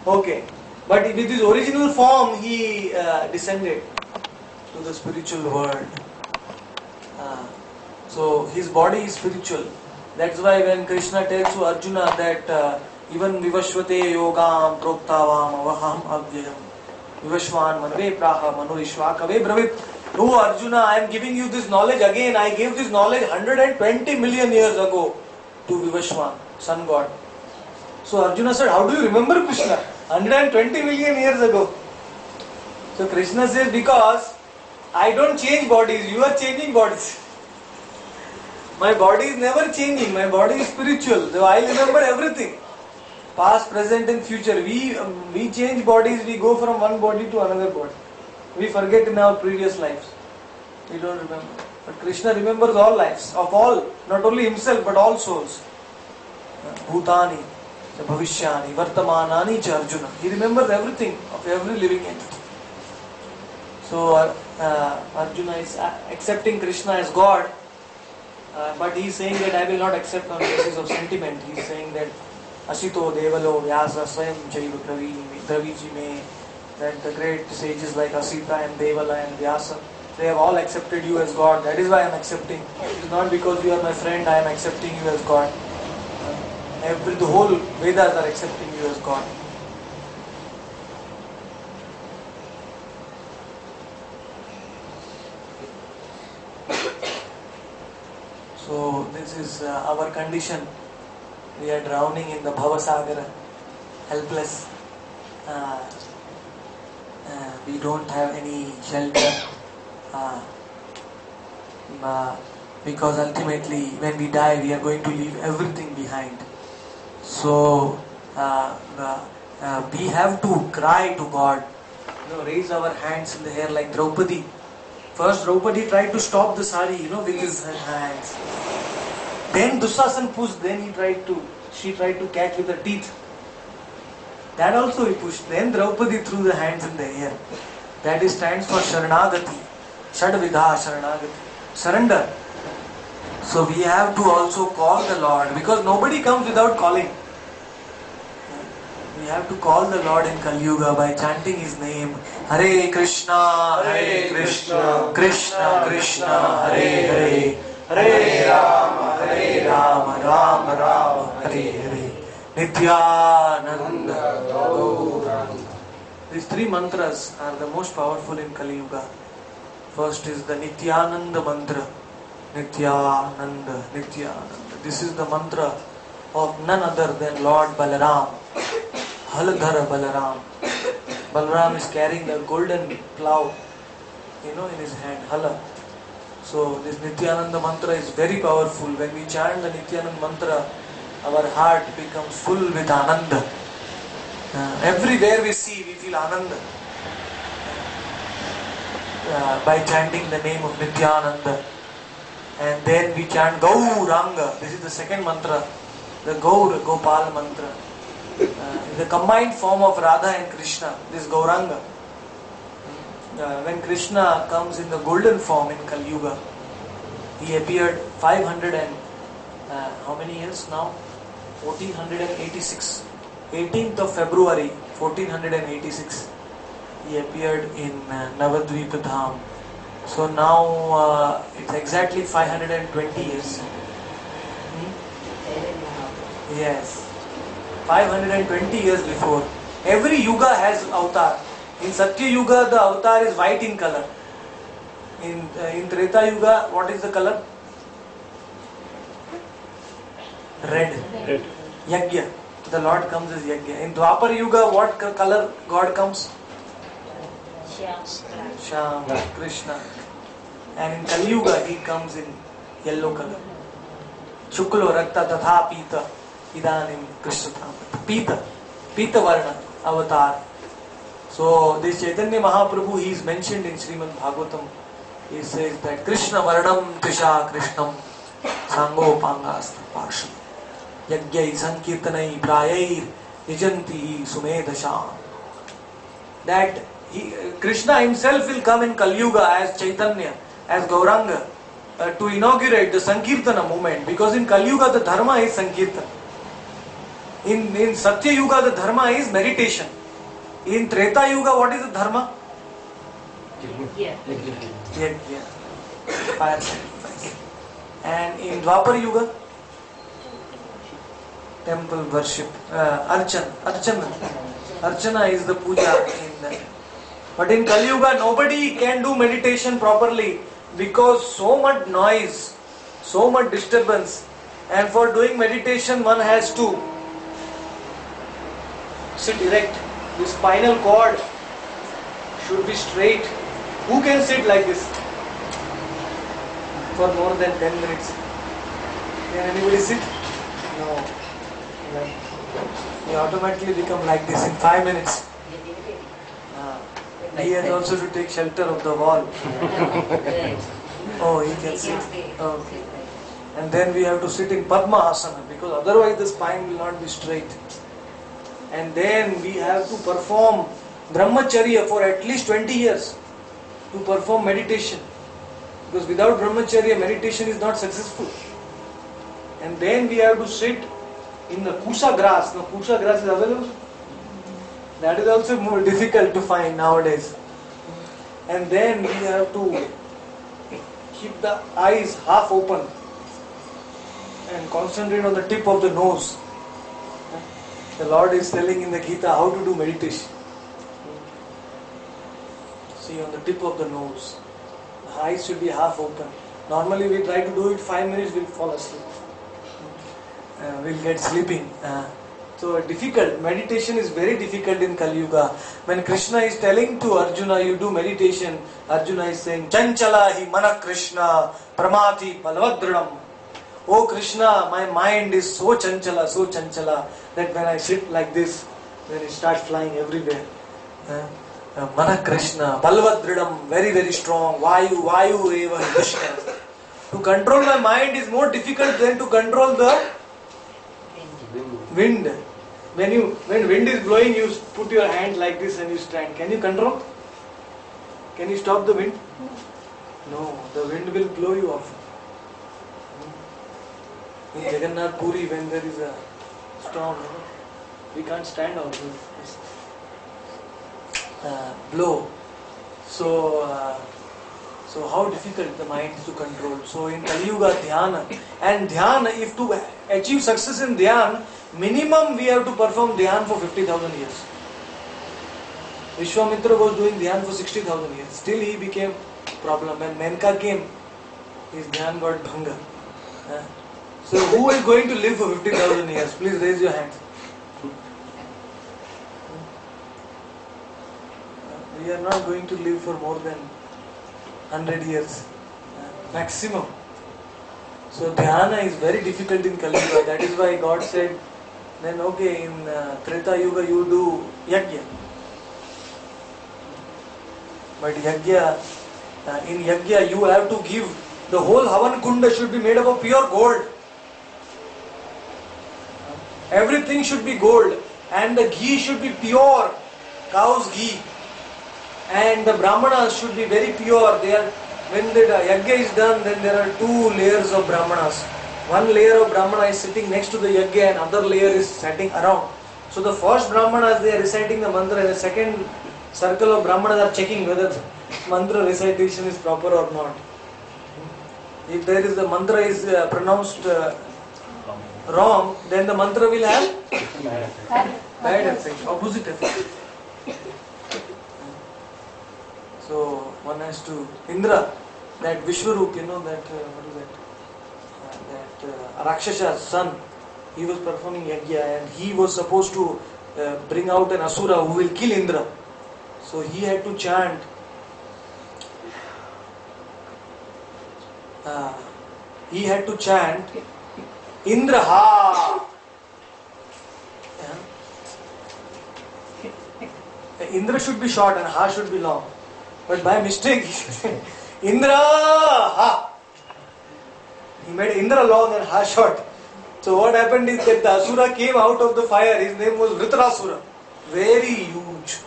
Okay. But with his original form, he descended to the spiritual world. So his body is spiritual. That's why when Krishna tells to Arjuna that even vivashvate yogam proktavam avaham avyayam vivashvan manve praha manurishvakave bravit. Oh Arjuna, I am giving you this knowledge again. I gave this knowledge 120 million years ago to Vivashvan, sun god. So Arjuna said, how do you remember Krishna? 120 million years ago. So Krishna says, because I don't change bodies, you are changing bodies. My body is never changing, my body is spiritual. So I remember everything. Past, present and future. We change bodies, we go from one body to another body. We forget in our previous lives. We don't remember. But Krishna remembers all lives, of all, not only himself but all souls. Bhutani, Bhavishyani, Vartamanani cha Arjuna. He remembers everything of every living entity. So Arjuna is accepting Krishna as God, but he is saying that I will not accept on the basis of sentiment. He is saying that Asito Devalo Vyasa Swayam Chaiva Draviji me, that the great sages like Asita and Devala and Vyasa, they have all accepted you as God. That is why I am accepting. It is not because you are my friend I am accepting you as God. The whole Vedas are accepting you as God. So this is our condition. We are drowning in the Bhavasagara, helpless. We don't have any shelter. Because ultimately when we die we are going to leave everything behind. So we have to cry to God, raise our hands in the air like Draupadi. First Draupadi tried to stop the sari, with his hands. Then Dusasan pushed, then she tried to catch with her teeth. That also he pushed. Then Draupadi threw the hands in the air. That stands for Sharanagati. Shadvidha Sharanagati. Surrender. So we have to also call the Lord, because nobody comes without calling. We have to call the Lord in Kali Yuga by chanting His name. Hare Krishna, Krishna Krishna, Hare Hare, Hare Rama, Rama Rama, Hare Hare. Nityananda Gauranga. These three mantras are the most powerful in Kali Yuga. First is the Nityananda mantra. Nityananda, Nityananda. This is the mantra of none other than Lord Balaram. Haladhara Balaram. Balaram is carrying the golden plough, in his hand, Hala. So this Nityananda mantra is very powerful. When we chant the Nityananda mantra, our heart becomes full with Ananda. Everywhere we see, we feel Ananda. By chanting the name of Nityananda. And then we chant Gauranga. This is the second mantra. The Gopal mantra. The combined form of Radha and Krishna. This Gauranga. When Krishna comes in the golden form in Kali Yuga, he appeared 500 and how many years now? 1486. 18th of February 1486. He appeared in Navadvipa Dham. So now it's exactly 520 years. Yes. 520 years before. Every yuga has avatar. In Satya Yuga, the avatar is white in color. In Treta Yuga, what is the color? Red. Yajna. The Lord comes as Yajna. In Dwapar Yuga, what color God comes? Shyam, Krishna. And in Kali Yuga, He comes in yellow color. Shuklo Rakta Tatha Pita Idanim Krishna Pita Varna avatar. So this Chaitanya Mahaprabhu, he is mentioned in Srimad Bhagavatam. He says that Krishna Varnam Trisha Krishnam Sango Pangas Pasha Yagyai Sankirtanai Prayai Nijanti Sumedasham. That Krishna himself will come in Kali Yuga as Chaitanya, as Gauranga, to inaugurate the Sankirtana movement, because in Kali Yuga the dharma is Sankirtana. In Satya Yuga, the dharma is meditation. In Treta Yuga, what is the dharma? Yajna. Fire sacrifice. And in Dwapar Yuga, temple worship. Archana. Archana is the puja. But in Kali Yuga, nobody can do meditation properly because so much noise, so much disturbance. And for doing meditation, one has to sit erect. The spinal cord should be straight. Who can sit like this for more than 10 minutes? Can anybody sit? No. You automatically become like this in 5 minutes. He has also to take shelter of the wall. Oh, he can sit. Okay. And then we have to sit in Padma Asana because otherwise the spine will not be straight. And then we have to perform Brahmacharya for at least 20 years to perform meditation. Because without Brahmacharya, meditation is not successful. And then we have to sit in the Kusa grass. Now, Kusa grass is available. That is also more difficult to find nowadays. And then we have to keep the eyes half open and concentrate on the tip of the nose. The Lord is telling in the Gita how to do meditation. See, on the tip of the nose. The eyes should be half open. Normally we try to do it 5 minutes, we'll fall asleep. We'll get sleeping. So difficult. Meditation is very difficult in Kali Yuga. When Krishna is telling to Arjuna, you do meditation, Arjuna is saying, Chanchala hi mana Krishna pramati palvadridam. Oh Krishna, my mind is so chanchala, that when I sit like this, then it starts flying everywhere. Mana Krishna, palvadridam, very very strong. Vayu eva Krishna. To control my mind is more difficult than to control the wind. When wind is blowing, you put your hand like this and you stand. Can you control? Can you stop the wind? No, the wind will blow you off. In Jagannath Puri, when there is a storm, we can't stand out. Blow. So how difficult the mind is to control. So in Kali Yuga, dhyana. And dhyana, if to achieve success in dhyana, minimum we have to perform dhyana for 50,000 years. Vishwamitra was doing dhyana for 60,000 years. Still he became problem. When Menka came, his dhyana got bhanga. So who is going to live for 50,000 years? Please raise your hand. We are not going to live for more than 100 years. Maximum. So dhyana is very difficult in Kali Yuga. That is why God said, then okay, in Treta Yuga you do yajna. But yajna, in yajna you have to give, the whole Havan Kunda should be made up of pure gold. Everything should be gold. And the ghee should be pure, cow's ghee. And the brahmanas should be very pure. When the yajna is done, then there are 2 layers of brahmanas. One layer of brahmana is sitting next to the yajna and other layer is sitting around. So the first brahmanas, they are reciting the mantra, and the second circle of brahmanas are checking whether the mantra recitation is proper or not. If there is the mantra is pronounced wrong, then the mantra will have bad effect, opposite effect. So one has to, Indra, that Vishwarup, that, what is that? That Rakshasha's son, he was performing yajna and he was supposed to bring out an asura who will kill Indra. So he had to chant, Indra ha. Indra should be short and ha should be long. But by mistake, Indra ha. He made Indra long and ha short. So what happened is that the asura came out of the fire. His name was Vritrasura. Very huge.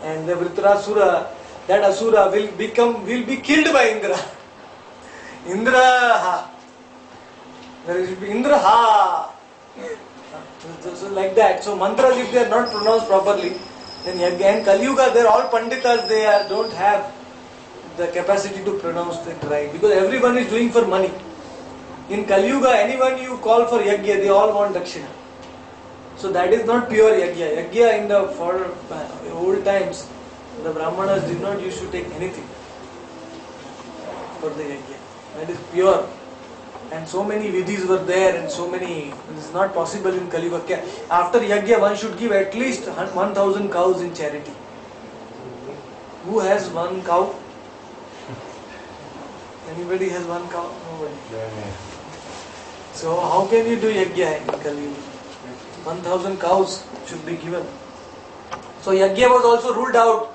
And the Vritrasura, that asura will be killed by Indra. Indra ha. There should be Indra ha. So like that. So mantras, if they are not pronounced properly, then yagya and Kali Yuga, they are all panditas. They don't have the capacity to pronounce it right, because everyone is doing for money. In Kali Yuga, anyone you call for yagya, they all want dakshina. So that is not pure yagya. Yagya in the old times, the brahmanas did not used to take anything for the yagya. That is pure. And so many vidhis were there, and so many. It is not possible in Kali Yuga. After yagya, one should give at least 1,000 cows in charity. Who has one cow? Anybody has one cow? Nobody. So how can you do yagya in Kali Yuga? 1,000 cows should be given. So yagya was also ruled out.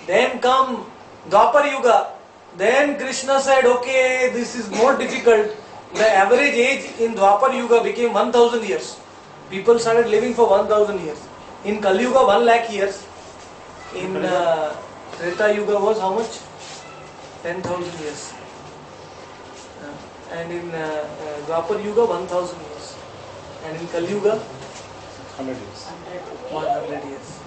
Then come Dwapar Yuga. Then Krishna said, okay, this is more difficult. The average age in Dwapar Yuga became 1,000 years. People started living for 1,000 years. In Kali Yuga, 1 lakh years. In Treta Yuga was how much? 10,000 years. And in Dwapar Yuga, 1,000 years. And in Kali Yuga, 100 years. 100 years.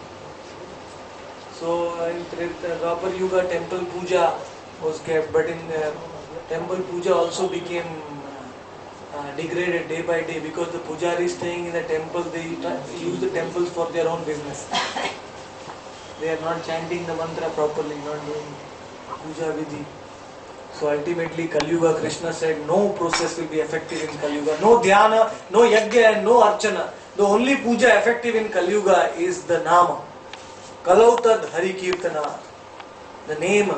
So in Dwapar Yuga, temple puja was kept, but in temple puja also became degraded day by day, because the pujari staying in the temple, they use the temples for their own business. They are not chanting the mantra properly, not doing puja vidhi. So ultimately Kali Yuga, Krishna said no process will be effective in Kali Yuga. No dhyana, no yagya and no archana. The only puja effective in Kali Yuga is the nama. Kalautad Hari Kirtana. The name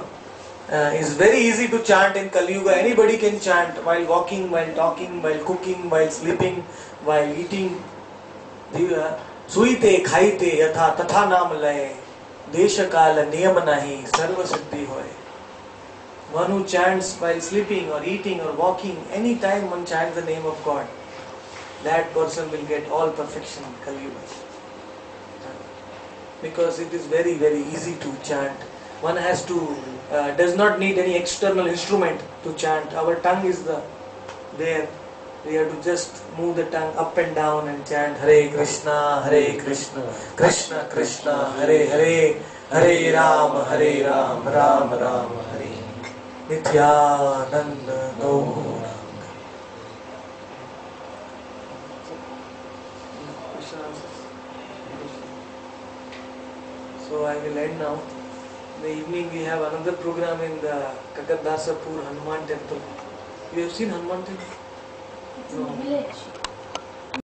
is very easy to chant in Kali Yuga. Anybody can chant while walking, while talking, while cooking, while sleeping, while eating. Suite khaite yatha tatha naam laye. Desha kala niyam nahi sarva siddhi hoye. One who chants while sleeping or eating or walking, any time one chants the name of God, that person will get all perfection in Kali Yuga. Because it is very, very easy to chant. One has to, does not need any external instrument to chant. Our tongue is there. We have to just move the tongue up and down and chant Hare Krishna, Krishna Krishna, Hare Hare, Hare Ram, Ram Ram, Hare Nityananda Gauranga. So I will end now. In the evening we have another program in the Kakadasapur Hanuman temple. You have seen Hanuman temple? It's in the village.